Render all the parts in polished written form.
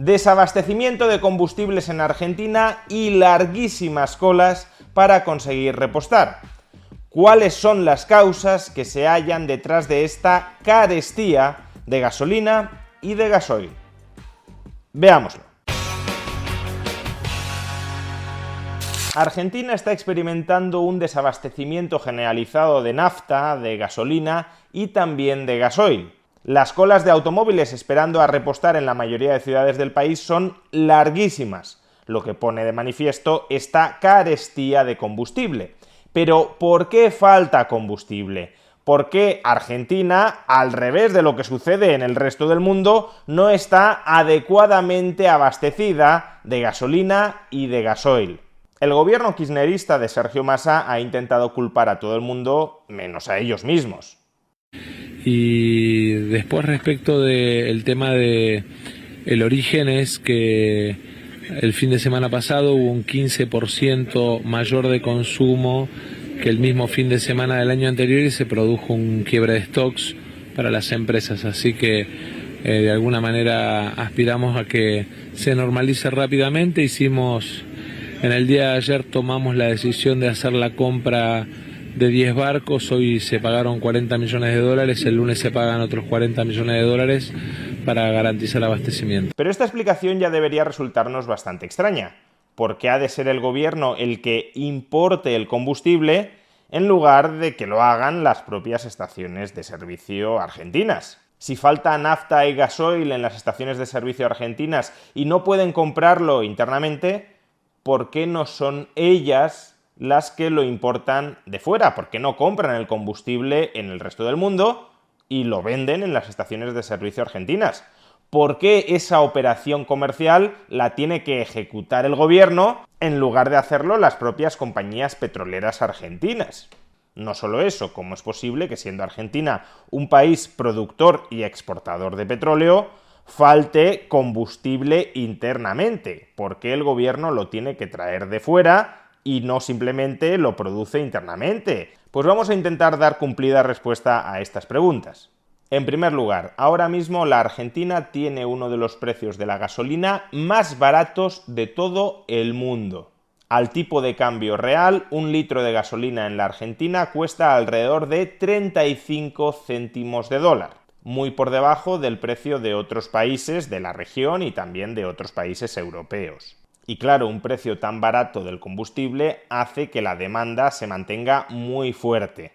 Desabastecimiento de combustibles en Argentina y larguísimas colas para conseguir repostar. ¿Cuáles son las causas que se hallan detrás de esta carestía de gasolina y de gasoil? Veámoslo. Argentina está experimentando un desabastecimiento generalizado de nafta, de gasolina y también de gasoil. Las colas de automóviles esperando a repostar en la mayoría de ciudades del país son larguísimas, lo que pone de manifiesto esta carestía de combustible. Pero ¿por qué falta combustible? ¿Por qué Argentina, al revés de lo que sucede en el resto del mundo, no está adecuadamente abastecida de gasolina y de gasoil? El gobierno kirchnerista de Sergio Massa ha intentado culpar a todo el mundo, menos a ellos mismos. Y después, respecto del tema de el origen, es que el fin de semana pasado hubo un 15% mayor de consumo que el mismo fin de semana del año anterior y se produjo un quiebre de stocks para las empresas, así que de alguna manera aspiramos a que se normalice rápidamente. En el día de ayer tomamos la decisión de hacer la compra de 10 barcos, hoy se pagaron 40 millones de dólares, el lunes se pagan otros 40 millones de dólares para garantizar abastecimiento. Pero esta explicación ya debería resultarnos bastante extraña, porque ha de ser el gobierno el que importe el combustible en lugar de que lo hagan las propias estaciones de servicio argentinas. Si falta nafta y gasoil en las estaciones de servicio argentinas y no pueden comprarlo internamente, ¿por qué no son ellas las que lo importan de fuera? ¿Por qué no compran el combustible en el resto del mundo y lo venden en las estaciones de servicio argentinas? ¿Por qué esa operación comercial la tiene que ejecutar el gobierno en lugar de hacerlo las propias compañías petroleras argentinas? No solo eso, ¿cómo es posible que, siendo Argentina un país productor y exportador de petróleo, falte combustible internamente? ¿Por qué el gobierno lo tiene que traer de fuera y no simplemente lo produce internamente? Pues vamos a intentar dar cumplida respuesta a estas preguntas. En primer lugar, ahora mismo la Argentina tiene uno de los precios de la gasolina más baratos de todo el mundo. Al tipo de cambio real, un litro de gasolina en la Argentina cuesta alrededor de 35 céntimos de dólar, muy por debajo del precio de otros países de la región y también de otros países europeos. Y claro, un precio tan barato del combustible hace que la demanda se mantenga muy fuerte.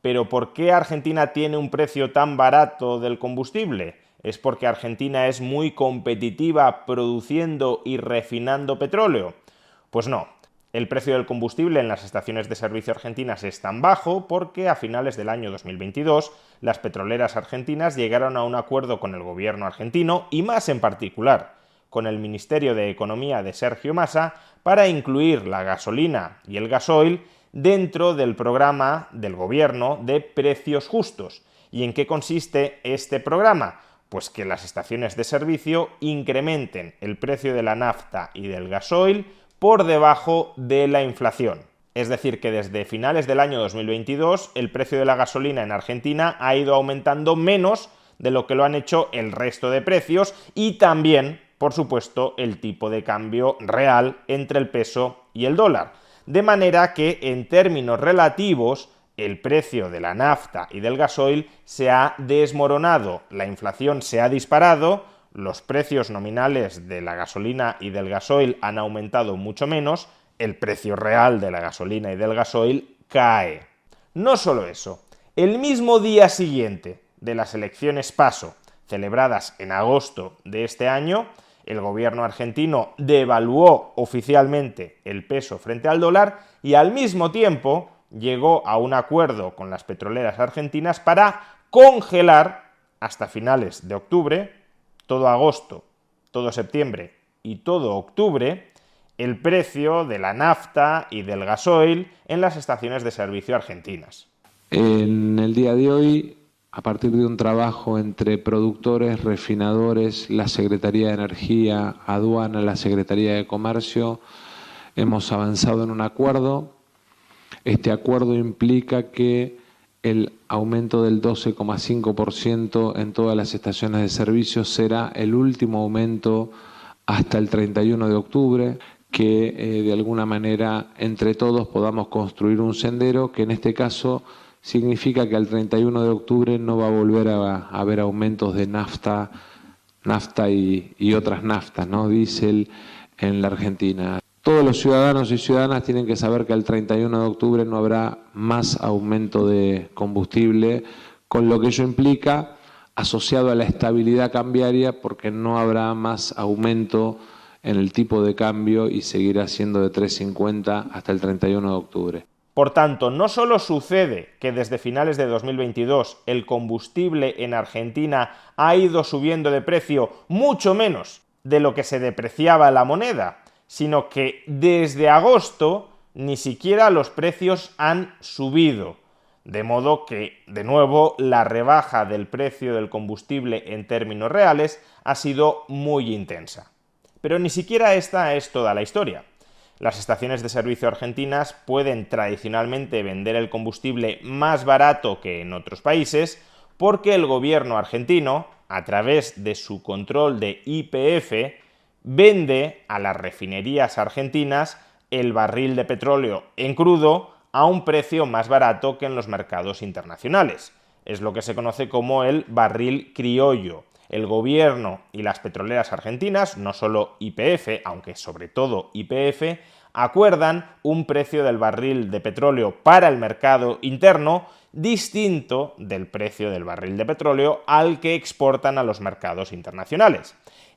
¿Pero por qué Argentina tiene un precio tan barato del combustible? ¿Es porque Argentina es muy competitiva produciendo y refinando petróleo? Pues no. El precio del combustible en las estaciones de servicio argentinas es tan bajo porque a finales del año 2022 las petroleras argentinas llegaron a un acuerdo con el gobierno argentino y más en particular con el Ministerio de Economía de Sergio Massa para incluir la gasolina y el gasoil dentro del programa del gobierno de precios justos. ¿Y en qué consiste este programa? Pues que las estaciones de servicio incrementen el precio de la nafta y del gasoil por debajo de la inflación. Es decir, que desde finales del año 2022 el precio de la gasolina en Argentina ha ido aumentando menos de lo que lo han hecho el resto de precios y también, por supuesto, el tipo de cambio real entre el peso y el dólar. De manera que, en términos relativos, el precio de la nafta y del gasoil se ha desmoronado, la inflación se ha disparado, los precios nominales de la gasolina y del gasoil han aumentado mucho menos, el precio real de la gasolina y del gasoil cae. No solo eso, el mismo día siguiente de las elecciones PASO, celebradas en agosto de este año, el gobierno argentino devaluó oficialmente el peso frente al dólar y al mismo tiempo llegó a un acuerdo con las petroleras argentinas para congelar hasta finales de octubre, todo agosto, todo septiembre y todo octubre, el precio de la nafta y del gasoil en las estaciones de servicio argentinas. En el día de hoy, a partir de un trabajo entre productores, refinadores, la Secretaría de Energía, Aduana, la Secretaría de Comercio, hemos avanzado en un acuerdo. Este acuerdo implica que el aumento del 12,5% en todas las estaciones de servicio será el último aumento hasta el 31 de octubre, que de alguna manera entre todos podamos construir un sendero que en este caso significa que al 31 de octubre no va a volver a haber aumentos de nafta y otras naftas, ¿no? Diésel en la Argentina. Todos los ciudadanos y ciudadanas tienen que saber que al 31 de octubre no habrá más aumento de combustible, con lo que ello implica, asociado a la estabilidad cambiaria, porque no habrá más aumento en el tipo de cambio y seguirá siendo de 3,50 hasta el 31 de octubre. Por tanto, no solo sucede que desde finales de 2022 el combustible en Argentina ha ido subiendo de precio mucho menos de lo que se depreciaba la moneda, sino que desde agosto ni siquiera los precios han subido. De modo que, de nuevo, la rebaja del precio del combustible en términos reales ha sido muy intensa. Pero ni siquiera esta es toda la historia. Las estaciones de servicio argentinas pueden tradicionalmente vender el combustible más barato que en otros países porque el gobierno argentino, a través de su control de YPF, vende a las refinerías argentinas el barril de petróleo en crudo a un precio más barato que en los mercados internacionales. Es lo que se conoce como el barril criollo. El gobierno y las petroleras argentinas, no solo YPF, aunque sobre todo YPF, acuerdan un precio del barril de petróleo para el mercado interno distinto del precio del barril de petróleo al que exportan a los mercados internacionales.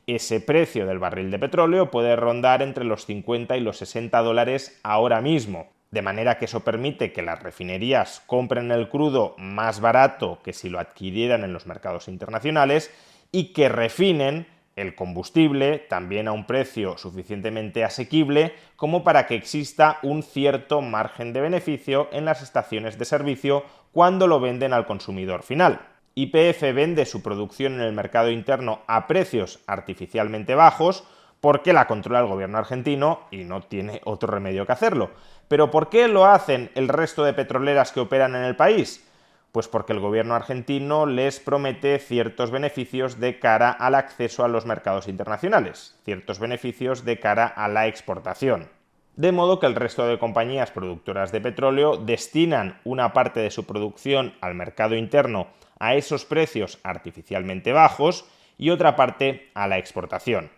Ese precio del barril de petróleo puede rondar entre los 50 y los 60 dólares ahora mismo, de manera que eso permite que las refinerías compren el crudo más barato que si lo adquirieran en los mercados internacionales y que refinen el combustible también a un precio suficientemente asequible como para que exista un cierto margen de beneficio en las estaciones de servicio cuando lo venden al consumidor final. YPF vende su producción en el mercado interno a precios artificialmente bajos porque la controla el gobierno argentino y no tiene otro remedio que hacerlo. ¿Pero por qué lo hacen el resto de petroleras que operan en el país? Pues porque el gobierno argentino les promete ciertos beneficios de cara al acceso a los mercados internacionales, ciertos beneficios de cara a la exportación. De modo que el resto de compañías productoras de petróleo destinan una parte de su producción al mercado interno a esos precios artificialmente bajos y otra parte a la exportación.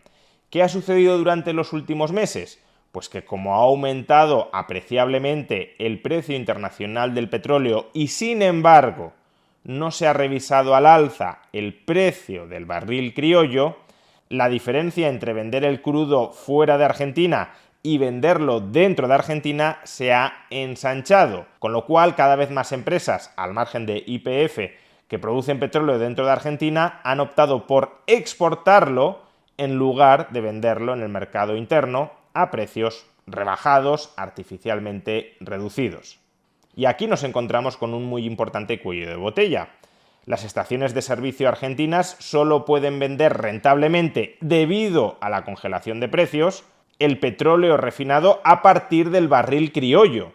¿Qué ha sucedido durante los últimos meses? Pues que como ha aumentado apreciablemente el precio internacional del petróleo y sin embargo no se ha revisado al alza el precio del barril criollo, la diferencia entre vender el crudo fuera de Argentina y venderlo dentro de Argentina se ha ensanchado, con lo cual cada vez más empresas, al margen de YPF, que producen petróleo dentro de Argentina, han optado por exportarlo en lugar de venderlo en el mercado interno a precios rebajados, artificialmente reducidos. Y aquí nos encontramos con un muy importante cuello de botella. Las estaciones de servicio argentinas solo pueden vender rentablemente, debido a la congelación de precios, el petróleo refinado a partir del barril criollo.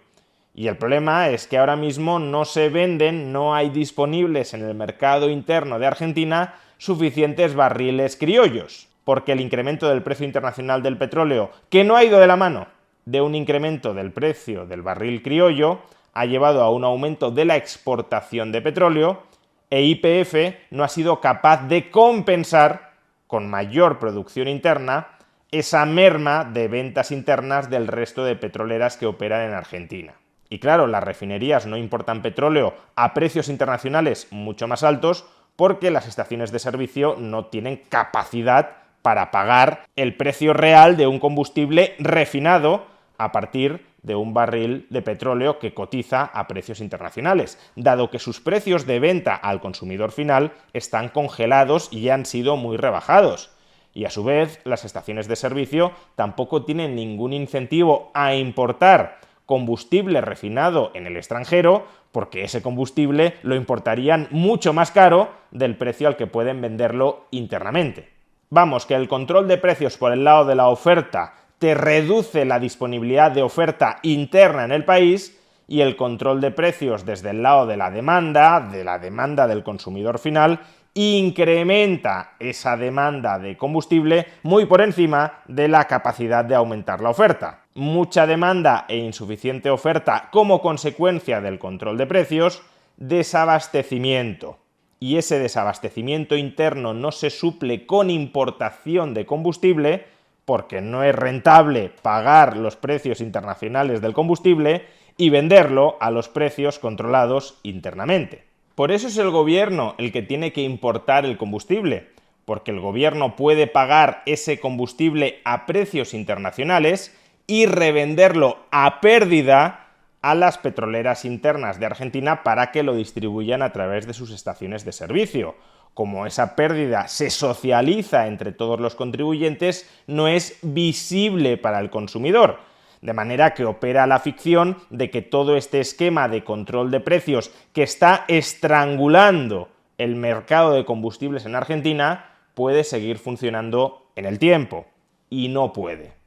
Y el problema es que ahora mismo no se venden, no hay disponibles en el mercado interno de Argentina suficientes barriles criollos, porque el incremento del precio internacional del petróleo, que no ha ido de la mano de un incremento del precio del barril criollo, ha llevado a un aumento de la exportación de petróleo e YPF no ha sido capaz de compensar con mayor producción interna esa merma de ventas internas del resto de petroleras que operan en Argentina. Y claro, las refinerías no importan petróleo a precios internacionales mucho más altos porque las estaciones de servicio no tienen capacidad para pagar el precio real de un combustible refinado a partir de un barril de petróleo que cotiza a precios internacionales, dado que sus precios de venta al consumidor final están congelados y han sido muy rebajados. Y a su vez, las estaciones de servicio tampoco tienen ningún incentivo a importar combustible refinado en el extranjero, porque ese combustible lo importarían mucho más caro del precio al que pueden venderlo internamente. Vamos, que el control de precios por el lado de la oferta te reduce la disponibilidad de oferta interna en el país y el control de precios desde el lado de la demanda del consumidor final, incrementa esa demanda de combustible muy por encima de la capacidad de aumentar la oferta. Mucha demanda e insuficiente oferta como consecuencia del control de precios, desabastecimiento. Y ese desabastecimiento interno no se suple con importación de combustible, porque no es rentable pagar los precios internacionales del combustible y venderlo a los precios controlados internamente. Por eso es el gobierno el que tiene que importar el combustible, porque el gobierno puede pagar ese combustible a precios internacionales y revenderlo a pérdida a las petroleras internas de Argentina para que lo distribuyan a través de sus estaciones de servicio. Como esa pérdida se socializa entre todos los contribuyentes, no es visible para el consumidor. De manera que opera la ficción de que todo este esquema de control de precios que está estrangulando el mercado de combustibles en Argentina puede seguir funcionando en el tiempo. Y no puede.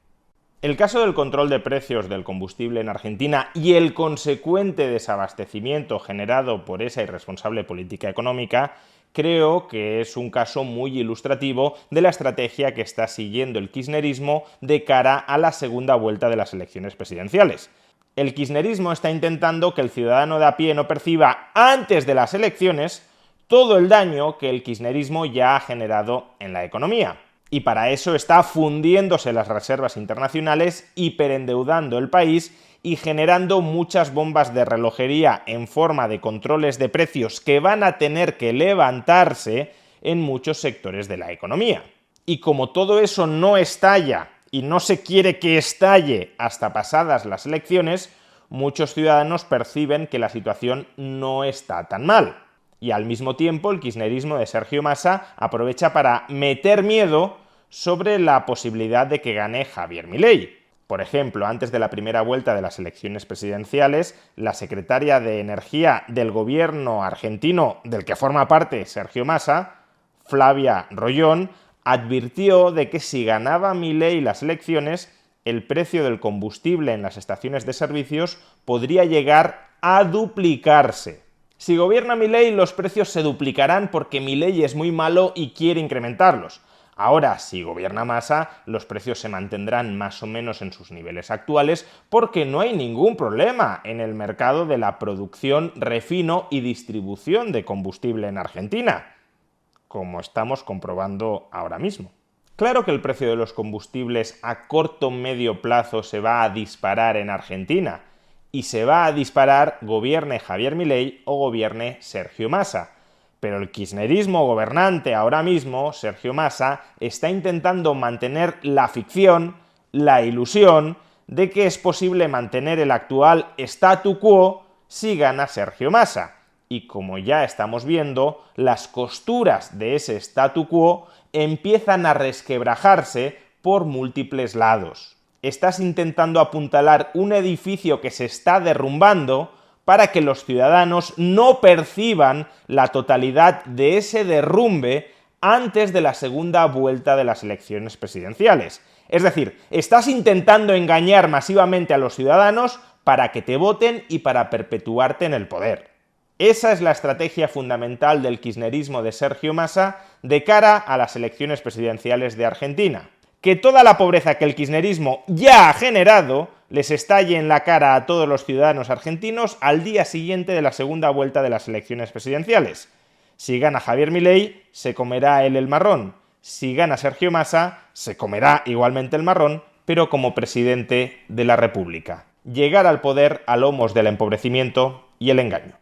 El caso del control de precios del combustible en Argentina y el consecuente desabastecimiento generado por esa irresponsable política económica creo que es un caso muy ilustrativo de la estrategia que está siguiendo el kirchnerismo de cara a la segunda vuelta de las elecciones presidenciales. El kirchnerismo está intentando que el ciudadano de a pie no perciba antes de las elecciones todo el daño que el kirchnerismo ya ha generado en la economía. Y para eso está fundiéndose las reservas internacionales, hiperendeudando el país y generando muchas bombas de relojería en forma de controles de precios que van a tener que levantarse en muchos sectores de la economía. Y como todo eso no estalla y no se quiere que estalle hasta pasadas las elecciones, muchos ciudadanos perciben que la situación no está tan mal. Y al mismo tiempo el kirchnerismo de Sergio Massa aprovecha para meter miedo sobre la posibilidad de que gane Javier Milei. Por ejemplo, antes de la primera vuelta de las elecciones presidenciales, la secretaria de Energía del gobierno argentino, del que forma parte Sergio Massa, Flavia Rollón, advirtió de que si ganaba Milei las elecciones, el precio del combustible en las estaciones de servicios podría llegar a duplicarse. Si gobierna Milei, los precios se duplicarán porque Milei es muy malo y quiere incrementarlos. Ahora, si gobierna Massa, los precios se mantendrán más o menos en sus niveles actuales porque no hay ningún problema en el mercado de la producción, refino y distribución de combustible en Argentina, como estamos comprobando ahora mismo. Claro que el precio de los combustibles a corto o medio plazo se va a disparar en Argentina, y se va a disparar gobierne Javier Milei o gobierne Sergio Massa. Pero el kirchnerismo gobernante ahora mismo, Sergio Massa, está intentando mantener la ficción, la ilusión de que es posible mantener el actual statu quo si gana Sergio Massa. Y como ya estamos viendo, las costuras de ese statu quo empiezan a resquebrajarse por múltiples lados. Estás intentando apuntalar un edificio que se está derrumbando para que los ciudadanos no perciban la totalidad de ese derrumbe antes de la segunda vuelta de las elecciones presidenciales. Es decir, estás intentando engañar masivamente a los ciudadanos para que te voten y para perpetuarte en el poder. Esa es la estrategia fundamental del kirchnerismo de Sergio Massa de cara a las elecciones presidenciales de Argentina. Que toda la pobreza que el kirchnerismo ya ha generado les estalle en la cara a todos los ciudadanos argentinos al día siguiente de la segunda vuelta de las elecciones presidenciales. Si gana Javier Milei, se comerá él el marrón. Si gana Sergio Massa, se comerá igualmente el marrón, pero como presidente de la República. Llegar al poder a lomos del empobrecimiento y el engaño.